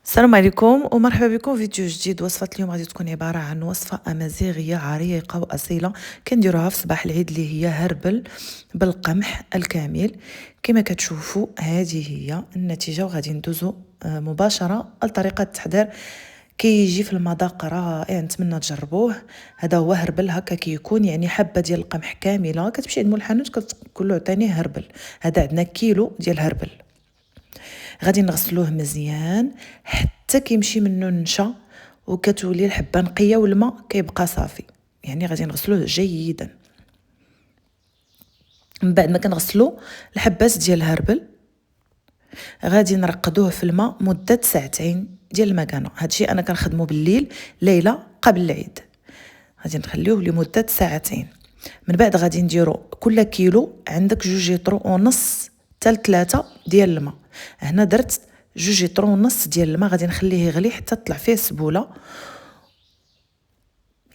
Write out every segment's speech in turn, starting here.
السلام عليكم ومرحبا بكم في فيديو جديد. وصفة اليوم غادي تكون عبارة عن وصفة أمازيغية عريقة وأصيلة كنديروها في صباح العيد، اللي هي هربل بالقمح الكامل. كما كتشوفوا هذه هي النتيجة، وغادي ندوزو مباشرة لطريقة التحضير. كيجي في المذاق رائع، نتمنى تجربوه. هذا هو هربل، هكا كيكون يعني حبة ديال القمح كاملة. كتمشي عند مول الحانوت كتقول له عطيني هربل. هذا عندنا كيلو ديال هربل. غادي نغسلوه مزيان حتى كيمشي منه النشا وكتولي الحبه نقيه والماء كيبقى صافي، يعني غادي نغسلوه جيدا. من بعد ما كنغسلو الحبات ديال الهربل غادي نرقدوه في الماء مده ساعتين ديال المكانه. هادشي انا كنخدمو بالليل ليله قبل العيد، غادي نخليوه لمده ساعتين. من بعد غادي نديرو كل كيلو عندك 2.5 حتى 3 ديال الماء. هنا درت 2.5 ديال الماء، غادي نخليه يغلي حتى تطلع فيه السبوله.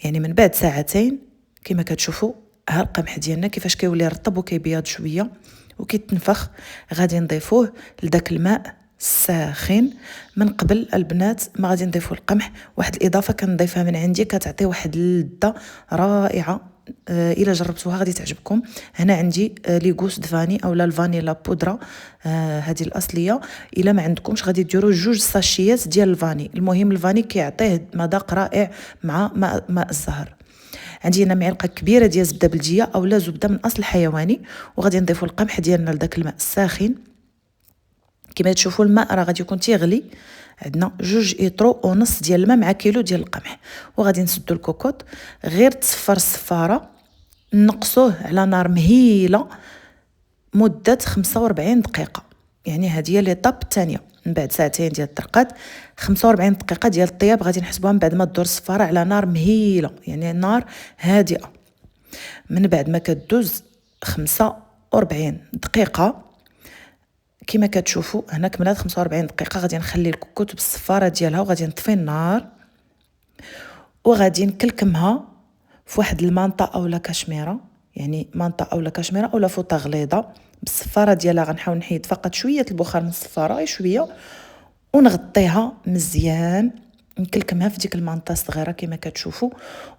يعني من بعد ساعتين كما كتشوفوا ها القمح ديالنا كيفاش كيولي رطب وكيبيض شويه وكيتنفخ. غادي نضيفوه لذاك الماء الساخن. من قبل البنات ما غادي نضيفوا القمح، واحد الاضافه كنضيفها من عندي كتعطي واحد اللذه رائعه. الا جربتوها غادي تعجبكم. هنا عندي لي غوس دفاني اولا الفانيلا بودره، هذه الاصليه. الا ما عندكمش غادي ديروا 2 ساشيات ديال الفاني. المهم الفاني كيعطيه مذاق رائع مع ماء الزهر. عندي هنا معلقه كبيره ديال زبده بلديه اولا زبده من اصل حيواني، وغادي نضيفوا القمح ديالنا لذاك الماء الساخن. كما تشوفوا الماء راه غادي يكون تيغلي. عندنا 2.5 لتر ديال الماء مع كيلو ديال القمح. وغادي نسدوا الكوكوط، غير تصفر الصفاره، نقصوه على نار مهيله مده 45 دقيقه. يعني هذه هي ليطاب الثانيه. من بعد ساعتين ديال الطرقات 45 دقيقه ديال الطياب غادي نحسبوها من بعد ما تدور الصفاره على نار مهيله، يعني نار هادئه. من بعد ما كدوز 45 دقيقه كما كتشوفوا هنا كملات 45 دقيقه. غادي نخلي الكوكوط بالصفاره ديالها وغادي نطفي النار، وغادي نكلكمها في واحد المانطا اولا كشميره، يعني مانطا اولا كشميره اولا فوطه غليظه بالصفاره ديالها. غنحاول نحيد فقط شويه البخار من الصفاره، غير شويه، ونغطيها مزيان. نكلكمها في ديك المانطا الصغيره كما كتشوفوا،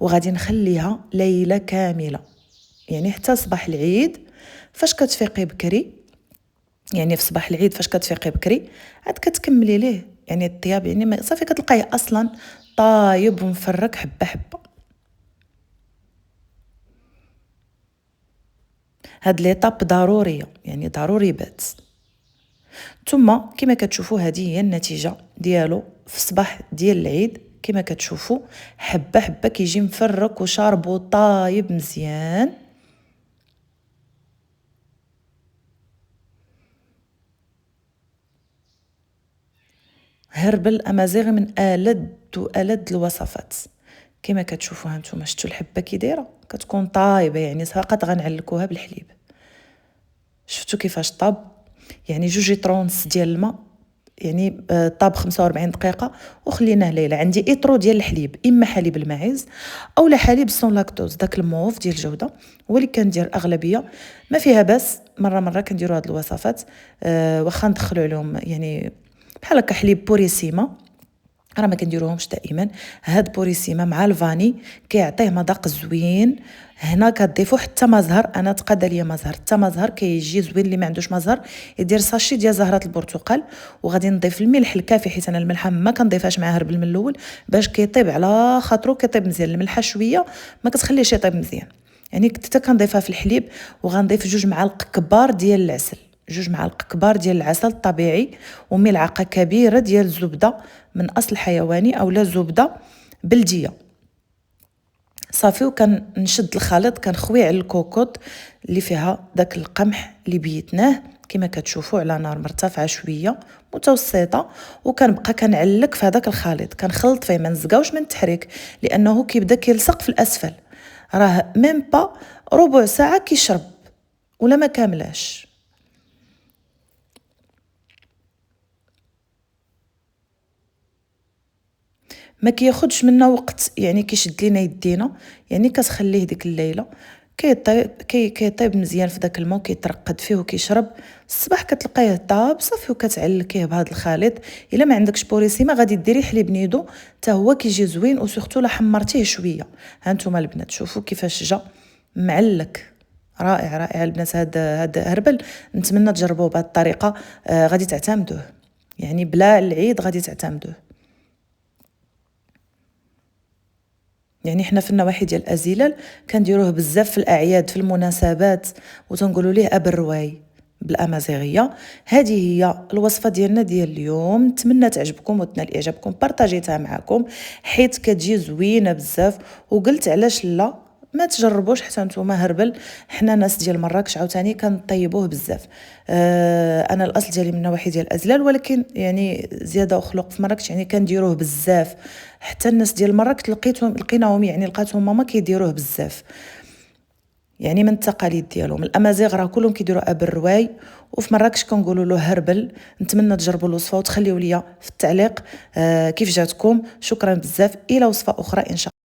وغادي نخليها ليله كامله، يعني حتى صباح العيد فاش كتفيقي بكري. يعني في صباح العيد فاش كتفيقي بكري عاد كتكملي ليه، يعني الطياب يعني صافي كتلقايه اصلا طايب ومفرك حبه حبه. هاد ليطاب ضروريه، يعني ضروري بات. ثم كما كتشوفوا هذه هي النتيجه ديالو في صباح ديال العيد. كما كتشوفوا حبه حبه كيجي مفرك وشارب وطايب مزيان. هربل امازيغي من ألد الوصفات. كما كتشوفوا هانتوما شفتوا الحبه كي دايره كتكون طايبه، يعني فقط غنعلكوها بالحليب. شفتوا كيفاش طاب؟ يعني 2.5 لتر ديال الماء، يعني طاب 45 دقيقه وخليناه ليله. عندي اطرو ديال الحليب، اما حليب الماعز اولا حليب سون لاكتوز، داك الموف ديال الجوده هو اللي كندير اغلبيه. ما فيها باس، مره كنديروا هاد الوصفات. واخا ندخلوا عليهم يعني بحال هكا حليب بوريسيما، راه ما كنديروهمش دائما. هاد بوريسيما مع الفاني كيعطيه مذاق زوين. هنا كتضيفوا حتى مزهر، انا تقاد ليا مزهر، حتى مزهر كيجي زوين. اللي ما عندوش مزهر يدير ساشي ديال زهره البرتقال. وغادي نضيف الملح الكافي، حيت انا الملحه ما كنضيفهاش مع هربل من الاول باش كيطيب على خاطرو، كيطيب مزيان. الملحه شويه ما كتخليهش يطيب مزيان، يعني كنت حتى كنضيفها في الحليب. وغنضيف 2 معالق كبار ديال العسل، 2 معالق كبار ديال العسل الطبيعي، وملعقه كبيره ديال الزبده من اصل حيواني اولا زبده بلديه. صافي وكنشد الخليط، كنخوي على الكوكوط اللي فيها داك القمح اللي بيتناه كما كتشوفوا على نار مرتفعه شويه متوسطه. وكنبقى كنعلك في هذاك الخليط، كنخلط فيه، ما نزقاوش من التحريك لانه كيبدا كيلصق في الاسفل. راه ميم با ربع ساعه كيشرب ولا ما كاملاش. ما كياخدش منا وقت، يعني كيشد لينا يدينا، يعني كتخليه ديك الليله كيطيب مزيان في داك الماء وكيترقد فيه وكيشرب. الصباح كتلقايه طاب صافي وكتعلكيه بهذا الخليط. الا ما عندكش بوريسيما غادي ديري حليب نيدو حتى هو كيجي زوين، وسورتو لا حمرتيه شويه. ها نتوما البنات شوفوا كيفاش جا معلك، رائع رائع البنات. هاد هربل نتمنى تجربوه بهذه الطريقه. غادي تعتمدوه، يعني بلا العيد غادي تعتمدوه. يعني حنا في النواحي ديال ازيلال كنديروه بزاف في الاعياد في المناسبات، وتنقولوا ليه اب الرواي بالامازيغيه. هذه هي الوصفه ديالنا ديال اليوم، نتمنى تعجبكم وتنال اعجابكم. بارطاجيتها معكم حيت كتجي زوينه بزاف، وقلت علاش لا ما تجربوش حتى نتوما هربل. حنا ناس ديال مراكش عاوتاني كنطيبوه بزاف. انا الاصل ديالي من نواحي ديال ازلال، ولكن يعني زياده وخلق في مراكش يعني كنديروه بزاف. حتى الناس ديال مراكش لقيناهم يعني لقاتهم ماما كيديروه بزاف، يعني من التقاليد ديالهم. الامازيغ راه كلهم كيديروا اب الرواي، وفي مراكش كنقولوا له هربل. نتمنى تجربوا الوصفه وتخليوا لي في التعليق كيف جاتكم. شكرا بزاف، الى وصفه اخرى ان شاء الله.